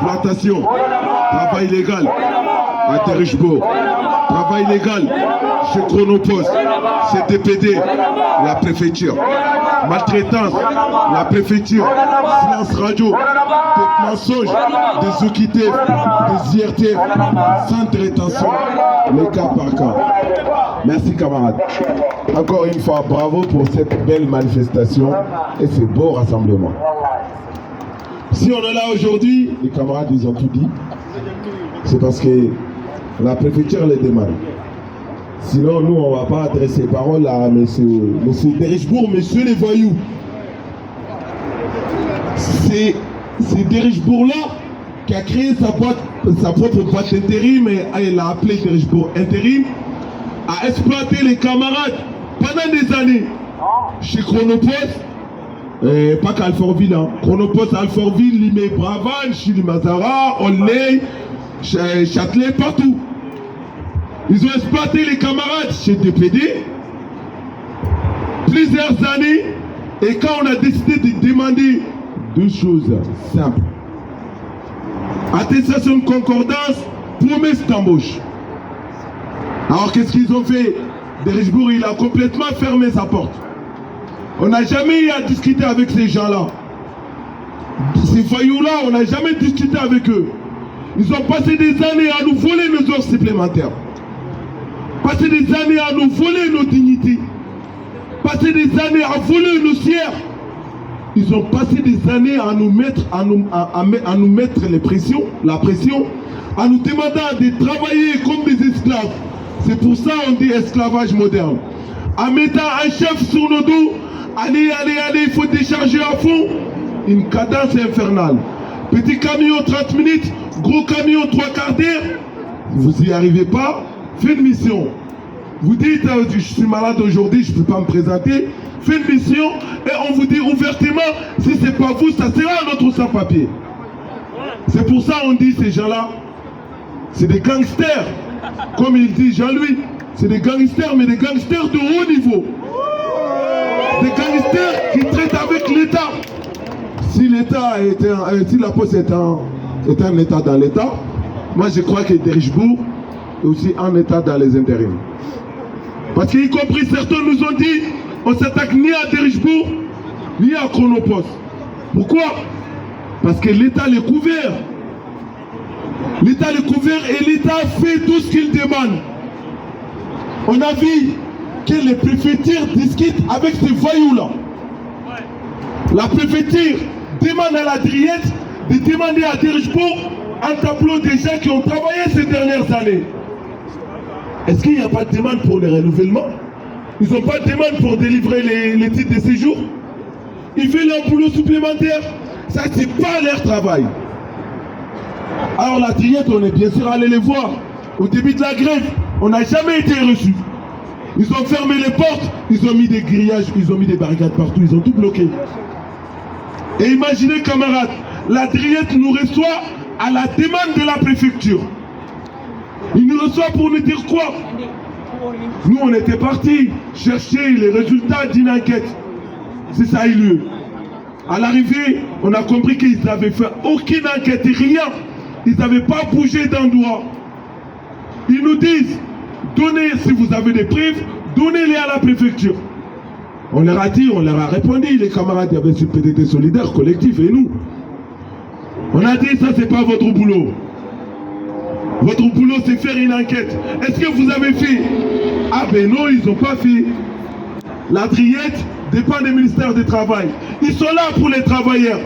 Exploitation, travail illégal à Terrichebourg, travail illégal chez Chronopost, CTPD, la préfecture, maltraitance, la préfecture, silence radio, des mensonges, des OQTF, des IRTF, centre de rétention, le cas par cas. Merci camarades. Encore une fois, bravo pour cette belle manifestation et ce beau rassemblement. Si on est là aujourd'hui, les camarades ils ont tout dit, c'est parce que la préfecture les demande. Sinon, nous, on ne va pas adresser parole à monsieur Terrichebourg, monsieur les voyous. C'est Terrichebourg-là qui a créé sa propre boîte d'intérim, et il a appelé Terrichebourg Intérim, a exploité les camarades pendant des années chez Chronopost, pas qu'à Alfortville, hein. Chronopost, Alfortville, Limay, Bravan, Chili Mazara, Olney, Châtelet, partout. Ils ont exploité les camarades chez DPD plusieurs années, et quand on a décidé de demander deux choses simples: attestation de concordance, promesse d'embauche. Alors qu'est-ce qu'ils ont fait? Terrichebourg, il a complètement fermé sa porte. On n'a jamais eu à discuter avec ces gens-là. Ces voyous-là, on n'a jamais discuté avec eux. Ils ont passé des années à nous voler nos heures supplémentaires. Passer des années à nous voler nos dignités. Passer des années à voler nos sièges. Ils ont passé des années à nous mettre, à nous mettre la pression, à nous demander de travailler comme des esclaves. C'est pour ça qu'on dit esclavage moderne. En mettant un chef sur nos dos, allez, il faut décharger à fond. Une cadence infernale. Petit camion 30 minutes, gros camion 3 quarts d'heure. Vous n'y arrivez pas, faites une mission. Vous dites, je suis malade aujourd'hui, je ne peux pas me présenter. Faites une mission et on vous dit ouvertement, si ce n'est pas vous, ça sera notre sans-papier. C'est pour ça qu'on dit ces gens-là, c'est des gangsters. Comme il dit Jean-Louis, c'est des gangsters, mais des gangsters de haut niveau. Des gangsters qui traitent avec l'État. Si l'État si la poste est un État dans l'État, moi je crois que Terrichebourg est aussi un État dans les intérims. Parce qu'y compris certains nous ont dit, on ne s'attaque ni à Terrichebourg, ni à Chronopost. Pourquoi? Parce que l'État l'est couvert. L'État est couvert et l'État fait tout ce qu'il demande. On a vu que les préfectures discutent avec ces voyous-là. La préfecture demande à la Driette de demander à Terrichebourg un tableau des gens qui ont travaillé ces dernières années. Est-ce qu'il n'y a pas de demande pour le renouvellement? Ils n'ont pas de demande pour délivrer les titres de séjour? Ils veulent un boulot supplémentaire? Ça, c'est pas leur travail. Alors la Driette, on est bien sûr allé les voir. Au début de la grève, on n'a jamais été reçus. Ils ont fermé les portes, ils ont mis des grillages, ils ont mis des barricades partout, ils ont tout bloqué. Et imaginez camarades, la Driette nous reçoit à la demande de la préfecture. Il nous reçoit pour nous dire quoi? Nous on était partis chercher les résultats d'une enquête. C'est ça a eu lieu. À l'arrivée, on a compris qu'ils n'avaient fait aucune enquête, rien. Ils n'avaient pas bougé d'endroit. Ils nous disent, donnez, si vous avez des preuves, donnez-les à la préfecture. On leur a dit, on leur a répondu, les camarades, il y avait ce PDT solidaire, collectif, et nous. On a dit, ça c'est pas votre boulot. Votre boulot c'est faire une enquête. Est-ce que vous avez fait? Ah ben non, ils n'ont pas fait. La Driette dépend du ministère du Travail. Ils sont là pour les travailleurs.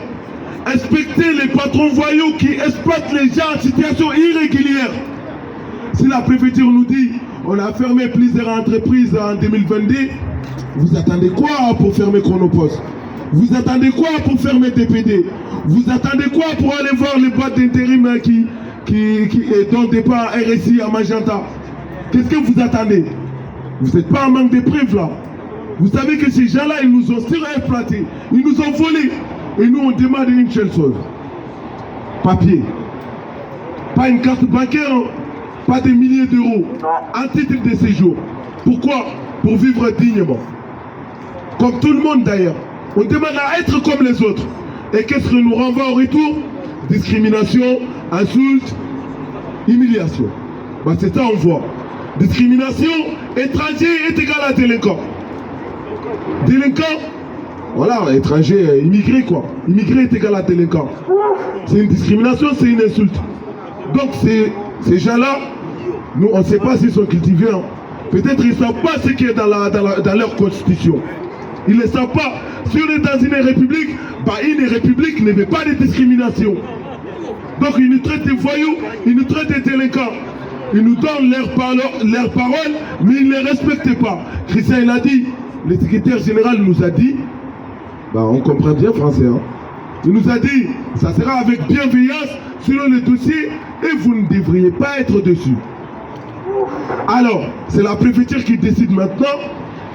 Inspecter les patrons voyous qui exploitent les gens en situation irrégulière. Si la préfecture nous dit on a fermé plusieurs entreprises en 2022, vous attendez quoi pour fermer Chronopost? Vous attendez quoi pour fermer DPD? Vous attendez quoi pour aller voir les boîtes d'intérim dont dépend RSI à Magenta? Qu'est-ce que vous attendez? Vous n'êtes pas en manque de preuves là. Vous savez que ces gens-là, ils nous ont surexploités, ils nous ont volés. Et nous, on demande une seule chose. Papier. Pas une carte bancaire, hein. Pas des milliers d'euros. Un titre de séjour. Pourquoi? Pour vivre dignement. Comme tout le monde d'ailleurs. On demande à être comme les autres. Et qu'est-ce que nous renvoie au retour? discrimination, insulte, humiliation. Bah, c'est ça on voit. Discrimination, étranger est égal à délinquant. Délinquant, voilà, étranger, immigré quoi. Immigré est égal à délinquant. C'est une discrimination, c'est une insulte. Donc ces gens-là, nous on ne sait pas s'ils sont cultivés. Hein. Peut-être ils ne savent pas ce qui est dans leur constitution. Ils ne savent pas. Si on est dans une république, bah une république ne veut pas de discrimination. Donc ils nous traitent de voyous, ils nous traitent de délinquants. Ils nous donnent leurs paroles, mais ils ne les respectent pas. Christian il a dit, le secrétaire général nous a dit, bah on comprend bien français, hein. Il nous a dit, ça sera avec bienveillance selon le dossier et vous ne devriez pas être dessus. Alors, c'est la préfecture qui décide maintenant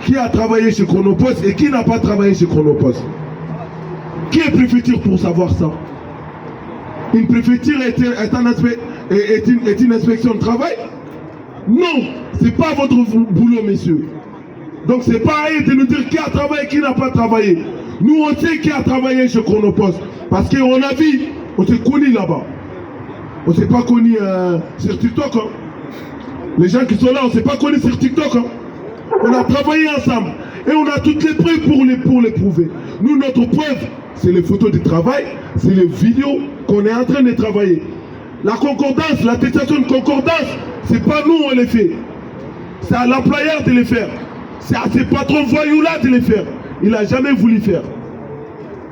qui a travaillé chez Chronopost et qui n'a pas travaillé chez Chronopost. Qui est préfecture pour savoir ça? Une préfecture est une inspection de travail? Non, c'est pas votre boulot, messieurs. Donc c'est pas à eux de nous dire qui a travaillé et qui n'a pas travaillé. Nous on sait qui a travaillé chez Chronopost. Parce qu'on a vu, on s'est connus là-bas. On ne s'est pas connus sur TikTok. Hein. Les gens qui sont là, on ne s'est pas connus sur TikTok. Hein. On a travaillé ensemble. Et on a toutes les preuves pour les prouver. Nous, notre preuve, c'est les photos de travail, c'est les vidéos qu'on est en train de travailler. La concordance, l'attestation de concordance, c'est pas nous on les fait. C'est à l'employeur de les faire. C'est à ces patrons voyous-là de les faire. Il n'a jamais voulu faire.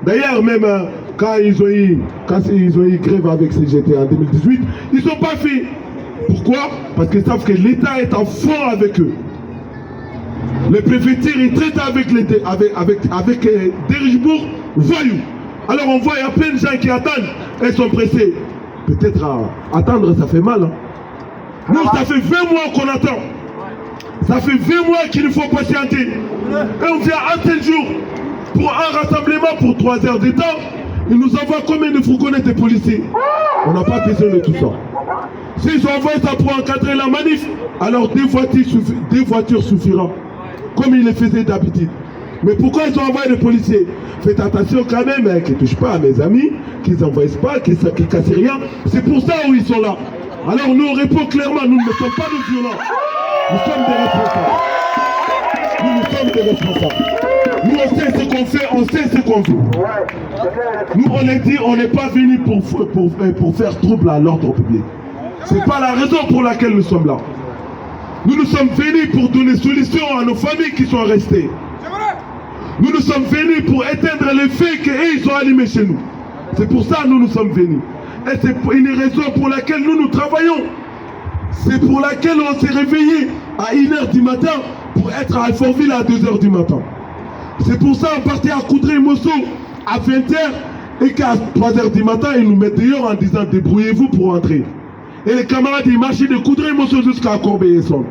D'ailleurs, même quand ils ont eu grève avec CGT en 2018, ils n'ont pas fait. Pourquoi? Parce qu'ils savent que l'État est en fond avec eux. Les préfectures, ils traitent avec Derichebourg voyous. Alors on voit, il y a plein de gens qui attendent. Ils sont pressés. Peut-être attendre, ça fait mal. Hein. Nous, ça fait 20 mois qu'on attend. Ça fait 20 mois qu'il nous faut patienter. Et on vient un tel jour pour un rassemblement pour 3 heures de temps. Ils nous envoient combien de fourgonnettes de policiers? On n'a pas besoin de tout ça. S'ils ont envoyé ça pour encadrer la manif, alors 2 voitures suffiront. Comme ils le faisaient d'habitude. Mais pourquoi ils ont envoyé les policiers? Faites attention quand même, hein, qu'ils ne touchent pas à mes amis, qu'ils n'envoient pas, qu'ils ne cassent rien. C'est pour ça où ils sont là. Alors nous on répond clairement, nous ne sommes pas des violents. Nous sommes des responsables. Nous on sait ce qu'on fait, on sait ce qu'on veut. Nous on est dit, on n'est pas venu pour faire trouble à l'ordre public. Ce n'est pas la raison pour laquelle nous sommes là. Nous sommes venus pour donner solution à nos familles qui sont restées. Nous sommes venus pour éteindre les faits qu'ils ont allumés chez nous. C'est pour ça que nous sommes venus. Et c'est une raison pour laquelle nous travaillons. C'est pour laquelle on s'est réveillé à 1h du matin pour être à Alfortville à 2h du matin. C'est pour ça qu'on partait à Coudray-Mosso à 20h et qu'à 3h du matin, ils nous mettent dehors en disant débrouillez-vous pour entrer. Et les camarades, ils marchaient de Coudray-Mosso jusqu'à Corbeil-Essonnes.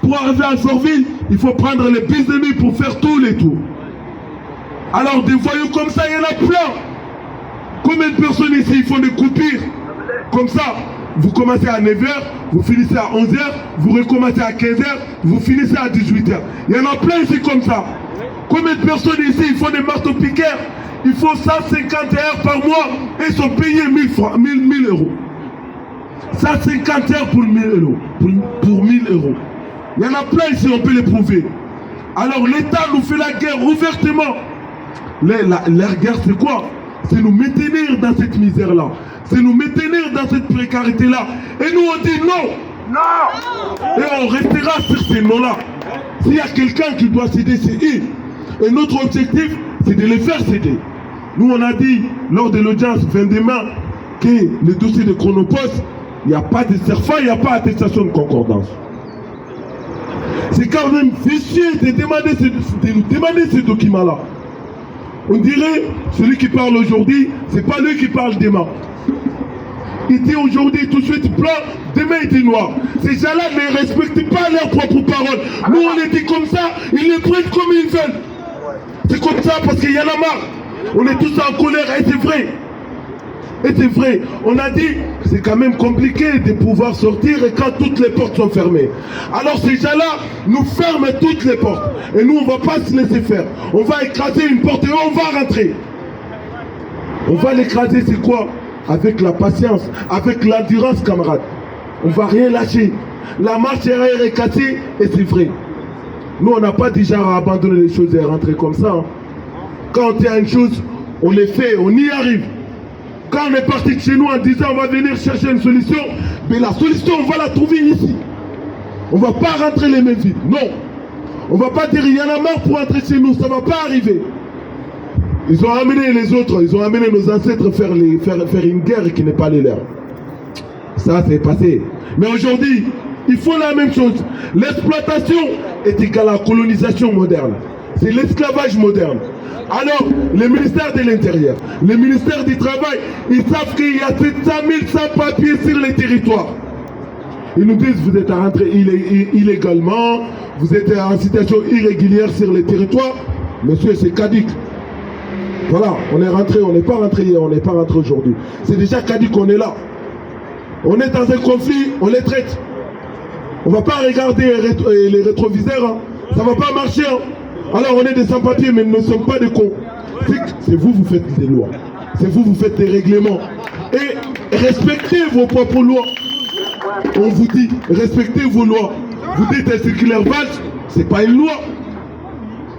Pour arriver à Alfortville, il faut prendre les bus de nuit pour faire tous les tours. Alors des voyous comme ça, il y en a plein. Combien de personnes ici font des coupures comme ça? Vous commencez à 9h, vous finissez à 11h, vous recommencez à 15h, vous finissez à 18h. Il y en a plein ici comme ça. Combien de personnes ici font des marteaux-piqueurs? Ils font 150 heures par mois et ils sont payés 1000 euros. 150 heures pour 1000 euros. Pour 1000 euros. Il y en a plein ici, on peut les prouver. Alors l'État nous fait la guerre ouvertement. La guerre c'est quoi? C'est nous maintenir dans cette misère-là. C'est nous maintenir dans cette précarité-là. Et nous on dit non. Non. Et on restera sur ces noms-là. S'il y a quelqu'un qui doit céder, c'est eux. Et notre objectif, c'est de les faire céder. Nous on a dit lors de l'audience fin demain que le dossier de Chronopost, il n'y a pas de CERFA, il n'y a pas d'attestation de concordance. C'est quand même vicieux de nous demander ce document-là. On dirait, celui qui parle aujourd'hui, c'est pas lui qui parle demain. Il dit aujourd'hui tout de suite blanc, demain il dit noir. Ces gens-là ne respectent pas leurs propres paroles. Nous on les dit comme ça, ils les prennent comme ils veulent. C'est comme ça parce qu'il y en a marre. On est tous en colère et c'est vrai. Et c'est vrai, on a dit, c'est quand même compliqué de pouvoir sortir et quand toutes les portes sont fermées. Alors ces gens-là nous ferment toutes les portes. Et nous, on ne va pas se laisser faire. On va écraser une porte et on va rentrer. On va l'écraser, c'est quoi? avec la patience, avec l'endurance, camarades. On ne va rien lâcher. La marche arrière est cassée et c'est vrai. Nous, on n'a pas déjà à abandonner les choses et à rentrer comme ça. Hein. Quand on tient une chose, on les fait, on y arrive. Quand on est parti de chez nous en disant on va venir chercher une solution, mais la solution, on va la trouver ici. On ne va pas rentrer les mains vides. Non. On ne va pas dire il y en a marre pour rentrer chez nous. Ça ne va pas arriver. Ils ont amené les autres, ils ont amené nos ancêtres faire une guerre qui n'est pas les leurs. Ça, c'est passé. Mais aujourd'hui, il faut la même chose. L'exploitation est égale à la colonisation moderne. C'est l'esclavage moderne. Alors, le ministère de l'Intérieur, le ministère du Travail, ils savent qu'il y a 700 000 sans-papiers sur les territoires. Ils nous disent vous êtes à rentrer illégalement, vous êtes en situation irrégulière sur les territoires. Monsieur, c'est caduc. Voilà, on est rentré, on n'est pas rentré hier, on n'est pas rentré aujourd'hui. C'est déjà caduc qu'on est là. On est dans un conflit, on les traite. On ne va pas regarder les rétroviseurs, hein. Ça ne va pas marcher. Hein. Alors on est des sans-papiers, mais nous ne sommes pas des cons. C'est vous, vous faites des lois. C'est vous, vous faites des règlements. Et respectez vos propres lois. On vous dit, respectez vos lois. Vous dites un circulaire vache, c'est pas une loi.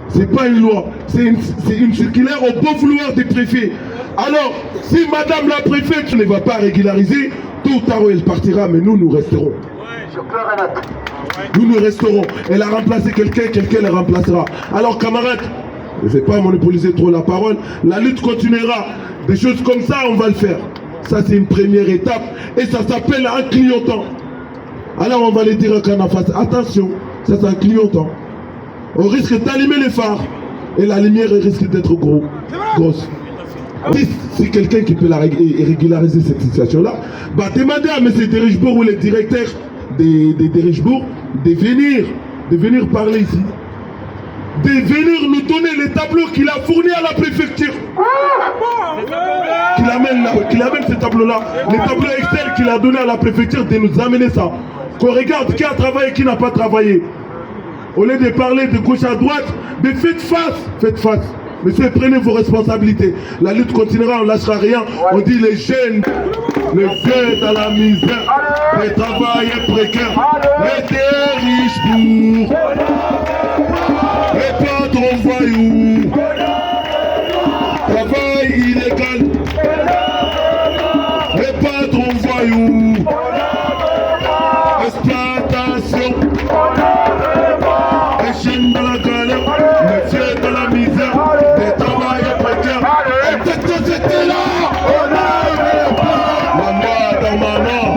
C'est pas une loi. C'est une circulaire au bon vouloir des préfets. Alors, si madame la préfète ne va pas régulariser, tôt ou tard elle partira, mais nous resterons. Nous resterons. Elle a remplacé quelqu'un, quelqu'un la remplacera. Alors camarades, je ne vais pas monopoliser trop la parole, la lutte continuera. Des choses comme ça, on va le faire. Ça, c'est une première étape. Et ça s'appelle un clignotant. Alors, on va les dire en face. Attention, ça, c'est un clignotant. On risque d'allumer les phares. Et la lumière risque d'être grosse. Si c'est quelqu'un qui peut régulariser cette situation-là, bah, demandez à M. Derichebourg ou les directeurs des Derichebourg de venir parler ici. De venir nous donner les tableaux qu'il a fournis à la préfecture. Qu'il amène ces tableaux-là. Les tableaux Excel qu'il a donnés à la préfecture, de nous amener ça. Qu'on regarde qui a travaillé, qui n'a pas travaillé. Au lieu de parler de gauche à droite, mais faites face. Faites face. Monsieur, prenez vos responsabilités. La lutte continuera, on ne lâchera rien. On dit les jeunes dans la misère, les travailleurs précaires, les Derichebourg, les patrons voyous, travail illégal, les patrons voyous, exploitation, les jeunes dans la galère, les vieux dans la misère, les travailleurs précaires. Et cette société-là, on n'arrive pas. La loi dans ma main.